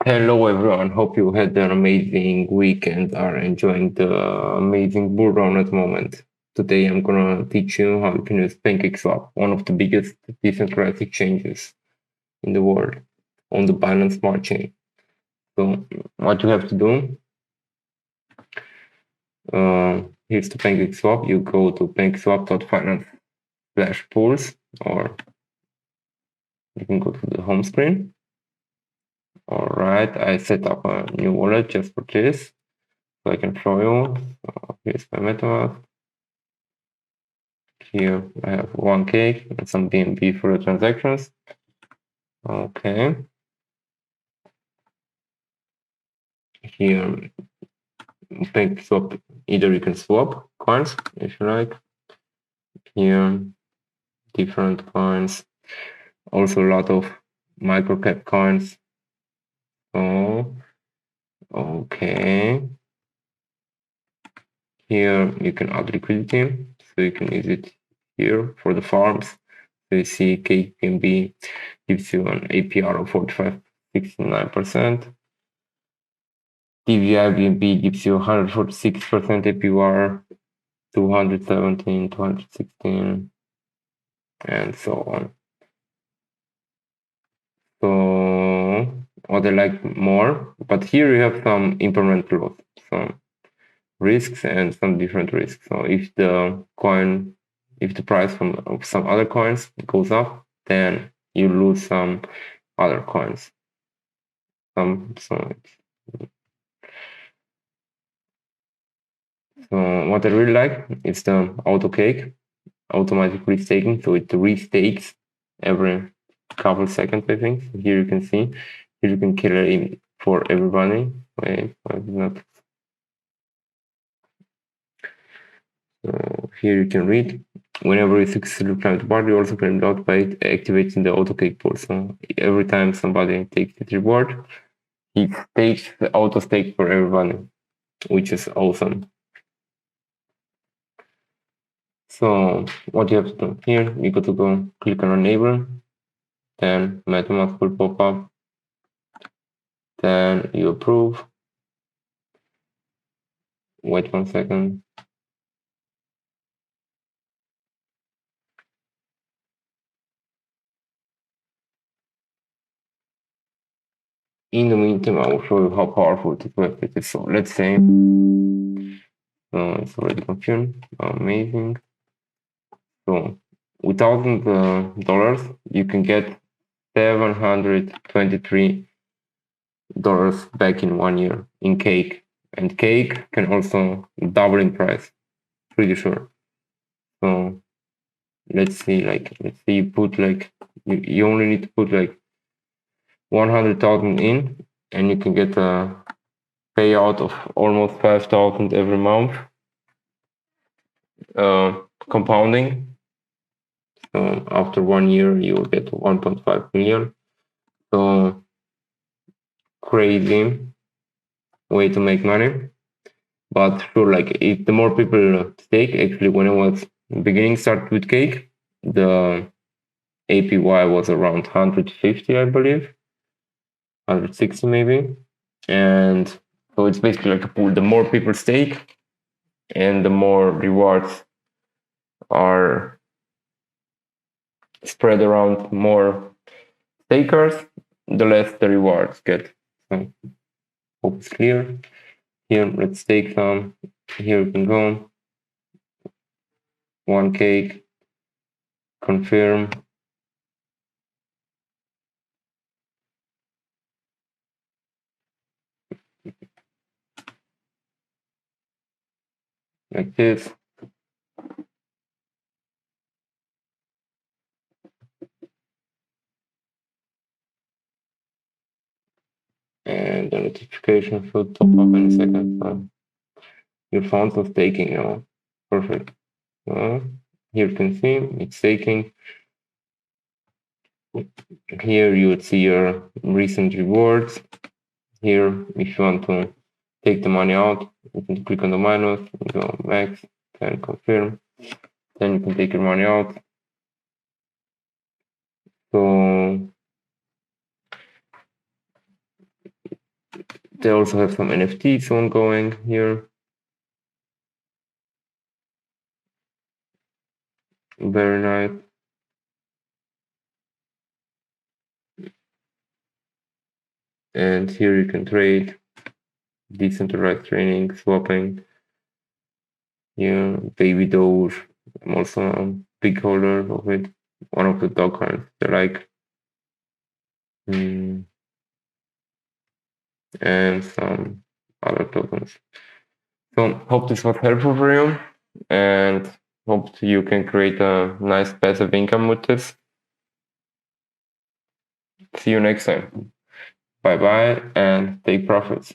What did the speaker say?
Hello everyone, hope you had an amazing week and are enjoying the amazing bull run at the moment. Today I'm gonna teach you how you can use Pancakeswap, one of the biggest decentralized exchanges in the world on the Binance Smart Chain. So what you have to do, here's the Pancakeswap. You go to pancakeswap.finance/pools, or you can go to the home screen. All right, I set up a new wallet just for this, so I can show you. So here's my MetaVask. Here I have one cake and some BNB for the transactions. Okay. Here, Pancakeswap, either you can swap coins if you like. Here, different coins. Also a lot of microcap coins. Oh, okay. Here you can add liquidity, so you can use it here for the farms. So you see Cake BNB gives you an APR of 45.69%. TVI BNB gives you 146% APR, 217, 216, and so on. So what I like more, but here you have some impermanent loss, some risks and some different risks. So if the price of some other coins goes up, then you lose some other coins. So what I really like is the Autocake, automatic restaking. So it restakes every couple seconds, I think. Here you can see, here you can kill it for everybody. Wait, why is not? So here you can read. Whenever you successfully climb the bar, you also can reward by activating the Autocake pool. So every time somebody takes the reward, it takes the auto stake for everybody, which is awesome. So what you have to do here, you got to go click on enable, then MetaMask will pop up, then you approve. Wait 1 second. In the meantime, I will show you how powerful this website is. So let's say it's already confirmed. Amazing. So with $1,000, you can get $723 back in 1 year in Cake, and Cake can also double in price. Pretty sure. So let's see you put you only need to put 100,000 in, and you can get a payout of almost 5,000 every month, compounding. So after 1 year, you will get 1.5 million. So crazy way to make money. But sure, if the more people stake, actually, when I was beginning start with Cake, the APY was around 150, I believe, 160 maybe, and so it's basically like a pool. The more people stake, and the more rewards are spread around more stakers, the less the rewards get. So hope it's clear. Here, let's take some. Here we can go. One cake. Confirm. Like this. And the notification should pop up in a second. So your funds are staking now. Perfect. So here you can see it's staking. Here you would see your recent rewards. Here, if you want to take the money out, you can click on the minus, go max, then confirm. Then you can take your money out. So They also have some NFTs ongoing here. Very nice. And here you can trade decentralized trading, swapping. Yeah, baby Doge. I'm also a big holder of it. One of the dog coins I like. And some other tokens. So hope this was helpful for you, and hope you can create a nice passive income with this. See you next time. Bye bye and take profits.